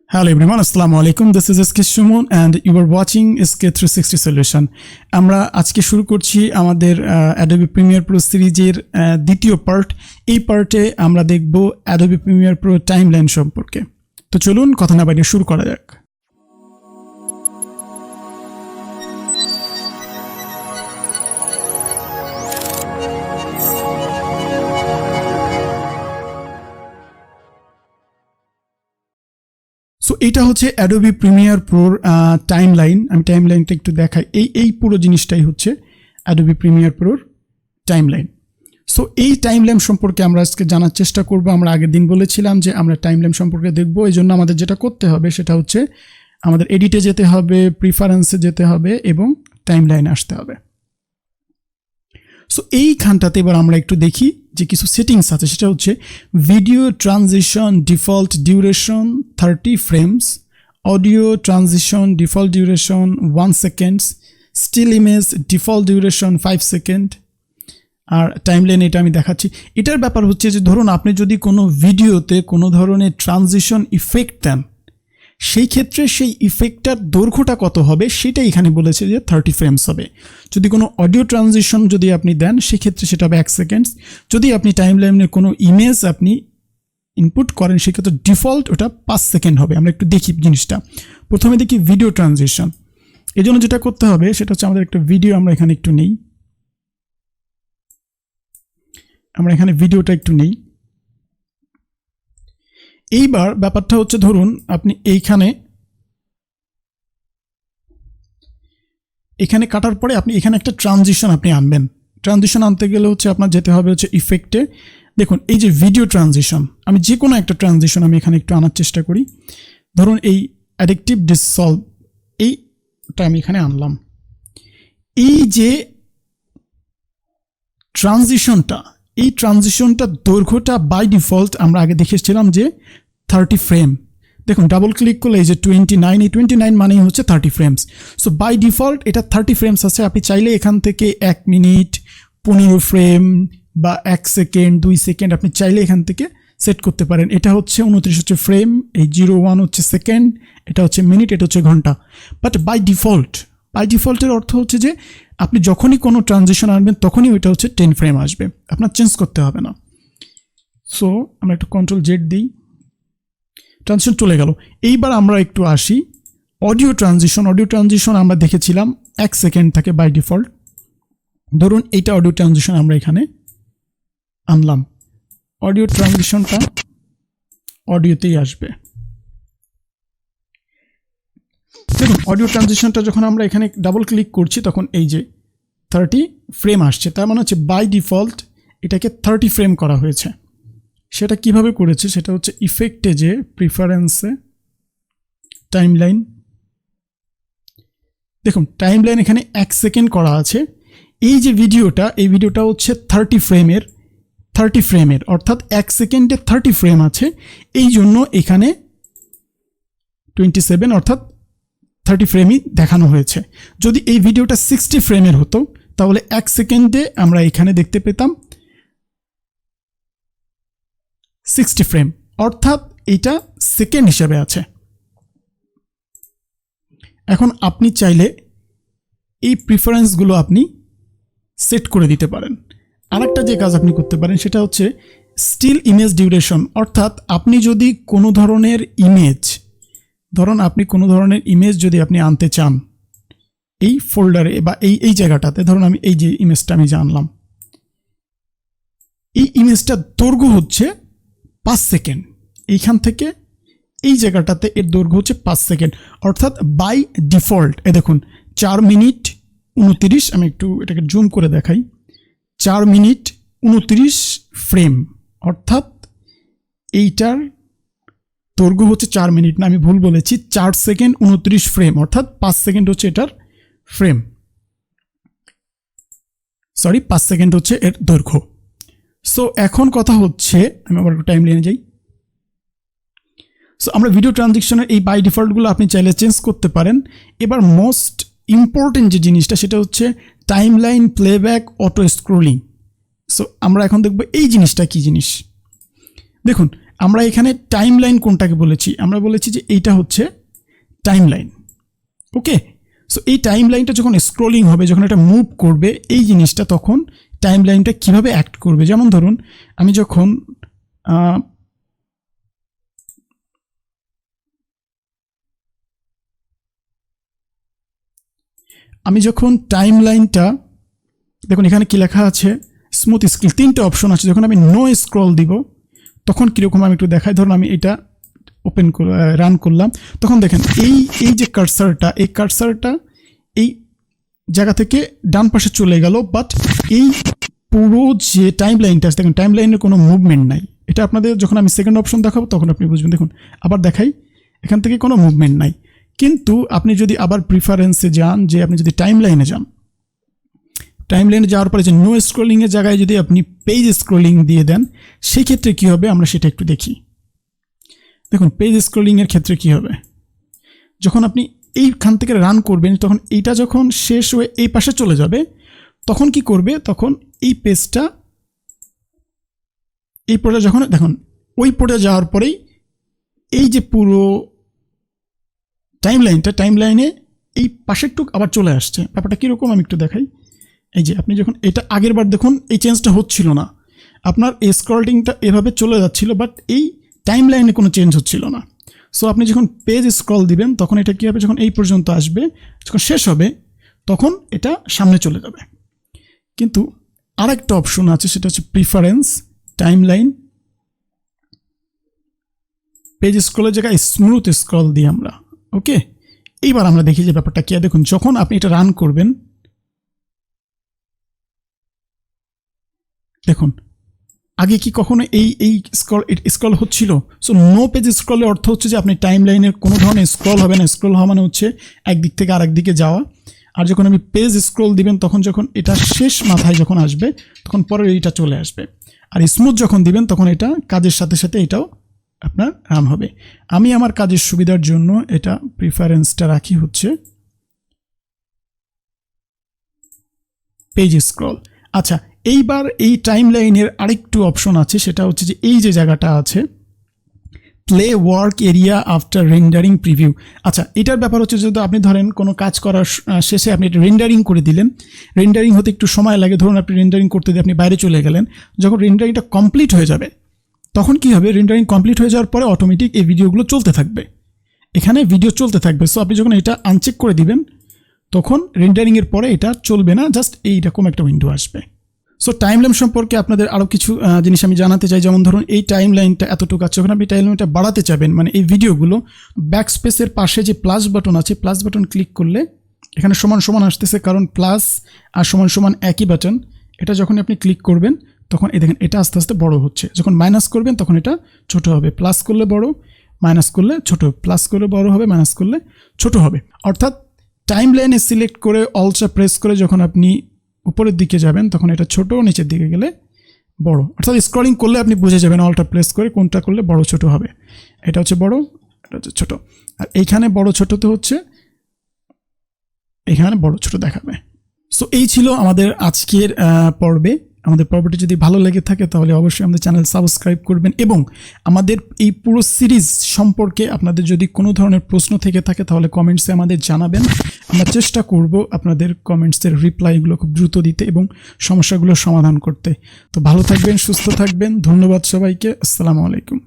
Hello everyone, Assalamu alaikum. This is SK Sumon and you are watching SK360 Solution. আমরা আজকে শুরু করছি আমাদের Adobe Premiere Pro সিরিজের দ্বিতীয় পার্ট। এই পার্টে আমরা দেখব Adobe Premiere Pro টাইমলাইন সম্পর্কে। তো চলুন কথা না বাড়িয়ে শুরু করা যাক। সো এটা হচ্ছে Adobe Premiere Pro টাইমলাইন। আমি টাইমলাইনটা একটু দেখাই। এই পুরো জিনিসটাই হচ্ছে Adobe Premiere Pro timeline. So এই টাইমলাইন সম্পর্কে আমরা আজকে জানার চেষ্টা করব। আমরা আগের দিন বলেছিলাম যে আমরা টাইমলাইন সম্পর্কে দেখব। এই জন্য আমাদের যেটা করতে হবে সেটা হচ্ছে আমাদের এডিটে যেতে হবে, প্রিফারেন্সে যেতে হবে এবং টাইমলাইনে আসতে হবে। সো এইখানটাতে এবার আমরা একটু দেখি যে কিছু সেটিংস আছে। সেটা হচ্ছে video transition default duration 30 frames, audio transition default duration 1 seconds, still image default duration 5 seconds. আর টাইমলাইন এটা আমি দেখাচ্ছি। এটার ব্যাপার হচ্ছে যে ধরুন আপনি যদি কোনো ভিডিওতে কোনো ধরনের ট্রানজিশন ইফেক্ট দেন, সেই ক্ষেত্রে সেই ইফেক্টটার দৈর্ঘ্যটা কত হবে সেটা এখানে বলেছে যে 30 ফ্রেমস হবে। যদি কোনো অডিও ট্রানজিশন যদি আপনি দেন সেক্ষেত্রে সেটা হবে 1 সেকেন্ড। যদি আপনি টাইমলাইনে কোনো ইমেজ আপনি ইনপুট করেন সেক্ষেত্রে ডিফল্ট ওটা 5 সেকেন্ড হবে। আমরা একটু দেখি জিনিসটা। প্রথমে দেখি ভিডিও ট্রানজিশন। এই জন্য যেটা করতে হবে সেটা হচ্ছে আমাদের একটা ভিডিও আমরা এখানে একটু নেই। আমরা এখানে ভিডিওটা একটু নেই। এইবার ব্যাপারটা হচ্ছে ধরুন আপনি এখানে কাটার পরে আপনি এখানে একটা ট্রানজিশন আপনি আনবেন। ট্রানজিশন আনতে গেলে হচ্ছে আপনার যেতে হবে হচ্ছে ইফেক্টে। দেখুন এই যে ভিডিও ট্রানজিশন, আমি যে কোনো একটা ট্রানজিশন আমি এখানে একটু আনার চেষ্টা করি। ধরুন এই অ্যাডিকটিভ ডিসলভ, এইটা আমি এখানে আনলাম। এই যে এই ট্রানজিশনটা দৈর্ঘ্যটা বাই ডিফল্ট আমরা আগে দেখেছিলাম যে 30 ফ্রেম। দেখুন ডাবল ক্লিক করলে এই যে 29, এই 29 মানেই হচ্ছে 30 ফ্রেমস। সো বাই ডিফল্ট এটা 30 ফ্রেমস আছে। আপনি চাইলে এখান থেকে 1 মিনিট 15 ফ্রেম বা 1 সেকেন্ড 2 সেকেন্ড আপনি চাইলে এখান থেকে সেট করতে পারেন। এটা হচ্ছে 29 হচ্ছে ফ্রেম, এই 01 হচ্ছে সেকেন্ড, এটা হচ্ছে মিনিট, এটা হচ্ছে ঘন্টা। বাট বাই ডিফল্টের অর্থ হচ্ছে যে আপনি যখনই কোনো ট্রানজিশন আনবেন তখনই ওইটা হচ্ছে 10 ফ্রেম আসবে, আপনার চেঞ্জ করতে হবে না। সো আমরা একটু Ctrl Z দিই, ট্রানজিশন চলে গেল। এইবার আমরা একটু আসি অডিও ট্রানজিশন আমরা দেখেছিলাম 1 সেকেন্ড থাকে বাই ডিফল্ট। ধরুন এইটা অডিও ট্রানজিশন আমরা এখানে আনলাম। অডিও ট্রানজিশনটা অডিওতেই আসবে। দেখুন অডিও ট্রানজিশনটা যখন আমরা এখানে ডাবল ক্লিক করছি তখন এই যে 30 ফ্রেম আসছে। তার মানে হচ্ছে বাই ডিফল্ট এটাকে 30 ফ্রেম করা হয়েছে। সেটা কিভাবে করেছে সেটা হচ্ছে ইফেক্টে যে প্রিফারেন্সে টাইমলাইন, দেখুন টাইমলাইন এখানে 1 সেকেন্ড করা আছে। এই যে এই ভিডিওটা হচ্ছে 30 ফ্রেমের অর্থাৎ 1 সেকেন্ডে 30 ফ্রেম আছে। এই জন্য এখানে 27 অর্থাৎ 30 ফ্রেমই দেখানো হয়েছে। যদি এই ভিডিওটা 60 ফ্রেমের হতো তাহলে 1 সেকেন্ডে আমরা এখানে দেখতে পেতাম 60 ফ্রেম, অর্থাৎ এইটা সেকেন্ড হিসেবে আছে। এখন আপনি চাইলে এই প্রিফারেন্সগুলো আপনি সেট করে দিতে পারেন। আরেকটা যে কাজ আপনি করতে পারেন সেটা হচ্ছে স্টিল ইমেজ ডিউরেশন। অর্থাৎ আপনি যদি কোনো ধরনের ইমেজ, ধরুন আপনি কোনো ধরনের ইমেজ যদি আপনি আনতে চান এই ফোল্ডারে বা এই জায়গাটাতে, ধরুন আমি এই যে ইমেজটা আমি জানলাম, এই ইমেজটার দৈর্ঘ্য হচ্ছে 5 সেকেন্ড। এইখান থেকে এই জায়গাটাতে এর দৈর্ঘ্য হচ্ছে 5 সেকেন্ড, অর্থাৎ বাই ডিফল্ট দেখুন 4 মিনিট 29, আমি একটু এটাকে জুম করে দেখাই, 4 মিনিট 29 ফ্রেম, অর্থাৎ এইটার দৈর্ঘ্য হচ্ছে 4 মিনিট না, আমি ভুল বলেছি, 4 সেকেন্ড 29 ফ্রেম, অর্থাৎ 5 সেকেন্ড হচ্ছে এটার ফ্রেম, 5 সেকেন্ড হচ্ছে এর দৈর্ঘ্য। সো এখন কথা হচ্ছে আমি আবার একটু টাইমলাইনে যাই। সো আমরা ভিডিও ট্রানজিশনের এই বাই ডিফল্টগুলো আপনি চাইলে চেঞ্জ করতে পারেন। এবার মোস্ট ইম্পর্টেন্ট যে জিনিসটা সেটা হচ্ছে timeline playback auto scrolling. So আমরা এখন দেখব এই জিনিসটা কি জিনিস। দেখুন আমরা এখানে টাইম লাইন কোনটাকে বলেছি, আমরা বলেছি যে এইটা হচ্ছে টাইম লাইন। ওকে, সো এই টাইম লাইনটা যখন স্ক্রলিং হবে, যখন এটা মুভ করবে এই জিনিসটা, তখন টাইম লাইনটা কীভাবে অ্যাক্ট করবে। যেমন ধরুন আমি যখন টাইম লাইনটা, দেখুন এখানে কি লেখা আছে, স্মুথ স্ক্রল, 3টে অপশন আছে। যখন আমি নো স্ক্রল দিব তখন কীরকম আমি একটু দেখাই। ধরুন আমি এটা ওপেন রান করলাম, তখন দেখেন এই যে কার্সারটা, এই কার্সারটা এই জায়গা থেকে ডান পাশে চলে গেল, বাট এই পুরো যে টাইম লাইনটা আছে, দেখুন টাইম লাইনের কোনো মুভমেন্ট নাই। এটা আপনাদের যখন আমি সেকেন্ড অপশন দেখাবো তখন আপনি বুঝবেন। দেখুন আবার দেখাই, এখান থেকে কোনো মুভমেন্ট নাই। কিন্তু আপনি যদি আবার প্রিফারেন্সে যান, যে আপনি যদি টাইম লাইনে যান, টাইম লাইনে যাওয়ার পরে যে নো স্ক্রলিংয়ের জায়গায় যদি আপনি পেজ স্ক্রলিং দিয়ে দেন, সেই ক্ষেত্রে কী হবে আমরা সেটা একটু দেখি। দেখুন পেজ স্ক্রলিংয়ের ক্ষেত্রে কী হবে, যখন আপনি এইখান থেকে রান করবেন, তখন এইটা যখন শেষ হয়ে এই পাশে চলে যাবে, তখন কি করবে, তখন এই পেজটা এই পর্যায়ে যখন দেখুন ওই পর্যায়ে যাওয়ার পরেই এই যে পুরো টাইম লাইনে এই পাশেরটুক আবার চলে আসছে। ব্যাপারটা কীরকম আমি একটু দেখাই। এই যে আপনি যখন এটা আগের বার দেখুন এই চেঞ্জটা হচ্ছিল না, আপনার এই স্ক্রলিংটা এভাবে চলে যাচ্ছিল, বাট এই টাইম লাইনে কোনো চেঞ্জ হচ্ছিল না। সো আপনি যখন পেজ স্ক্রল দিবেন তখন এটা কী হবে, যখন এই পর্যন্ত আসবে, যখন শেষ হবে তখন এটা সামনে চলে যাবে। কিন্তু আরেকটা অপশন আছে, সেটা হচ্ছে প্রিফারেন্স, টাইম লাইন, পেজ স্ক্রলের জায়গায় স্মুথ স্ক্রল দিই আমরা। ওকে, এইবার আমরা দেখি যে ব্যাপারটা কি। দেখুন যখন আপনি এটা রান করবেন, দেখুন আগে কি কখনো এই স্ক্রল হচ্ছিল? সো নো পেজ স্ক্রলের অর্থ হচ্ছে যে আপনি টাইম লাইনের কোনো ধরনের স্ক্রল হবে না। স্ক্রল হওয়া মানে হচ্ছে একদিক থেকে আরেক দিকে যাওয়া। আর যখন আপনি পেজ স্ক্রল দিবেন তখন যখন এটা শেষ মাথায় যখন আসবে তখন পরে এইটা চলে আসবে। আর স্মুথ যখন দিবেন তখন এটা কাজের সাথে সাথে এটাও আপনার রান হবে। আমি আমার কাজের সুবিধার জন্য এটা প্রিফারেন্সটা রাখি হচ্ছে পেজ স্ক্রল। আচ্ছা, এইবার এই টাইম লাইনের আরেকটু অপশন আছে, সেটা হচ্ছে যে এই যে জায়গাটা আছে play work area after rendering preview. আচ্ছা, এটার ব্যাপার হচ্ছে যদি আপনি ধরেন কোনো কাজ করার শেষে আপনি এটা রেন্ডারিং করে দিলেন, রেন্ডারিং হতে একটু সময় লাগে, ধরুন আপনি রেন্ডারিং করতে দিয়ে আপনি বাইরে চলে গেলেন, যখন রেন্ডারিংটা কমপ্লিট হয়ে যাবে তখন কি হবে, রেন্ডারিং কমপ্লিট হয়ে যাওয়ার পরে অটোমেটিক এই ভিডিওগুলো চলতে থাকবে, এখানে ভিডিও চলতে থাকবে। সো আপনি যখন এটা আনচেক করে দিবেন তখন রেন্ডারিংয়ের পরে এটা চলবে না, জাস্ট এইরকম একটা উইন্ডো আসবে। সো টাইম লাইন সম্পর্কে আপনাদের আরও কিছু জিনিস আমি জানাতে চাই। যেমন ধরুন এই টাইম লাইনটা এতটুকু আছে, যখন আপনি টাইম লাইনটা বাড়াতে চাবেন, মানে এই ভিডিওগুলো, ব্যাক স্পেসের পাশে যে প্লাস বাটন আছে, প্লাস বাটন ক্লিক করলে এখানে সমান সমান আসতেছে, কারণ প্লাস আর সমান সমান একই বাটন। এটা যখন আপনি ক্লিক করবেন তখন এই দেখেন এটা আস্তে আস্তে বড় হচ্ছে। যখন মাইনাস করবেন তখন এটা ছোট হবে, প্লাস করলে বড়, মাইনাস করলে ছোট, প্লাস করলে বড় হবে, মাইনাস করলে ছোট হবে। অর্থাৎ টাইম লাইনে সিলেক্ট করে অলটা প্রেস করে যখন আপনি উপরের দিকে যাবেন তখন এটা ছোট, নিচের দিকে গেলে বড়। অর্থাৎ স্ক্রলিং করলে আপনি বুঝে যাবেন অলটা প্রেস করে কোনটা করলে বড় ছোট হবে। এটা হচ্ছে বড়, এটা হচ্ছে ছোট। আর এইখানে বড় ছোটতে হচ্ছে এখানে বড় ছোট দেখাবে। সো এই ছিল আমাদের আজকের পর্বে। আমাদের পর্বটি যদি ভালো লেগে থাকে তাহলে অবশ্যই আমাদের চ্যানেল সাবস্ক্রাইব করবেন, এবং আমাদের এই পুরো সিরিজ সম্পর্কে আপনাদের যদি কোনো ধরনের প্রশ্ন থেকে থাকে তাহলে কমেন্টসে আমাদের জানাবেন। আমরা চেষ্টা করব আপনাদের কমেন্টসের রিপ্লাইগুলো খুব দ্রুত দিতে এবং সমস্যাগুলো সমাধান করতে। তো ভালো থাকবেন, সুস্থ থাকবেন, ধন্যবাদ সবাইকে, আসসালামু আলাইকুম।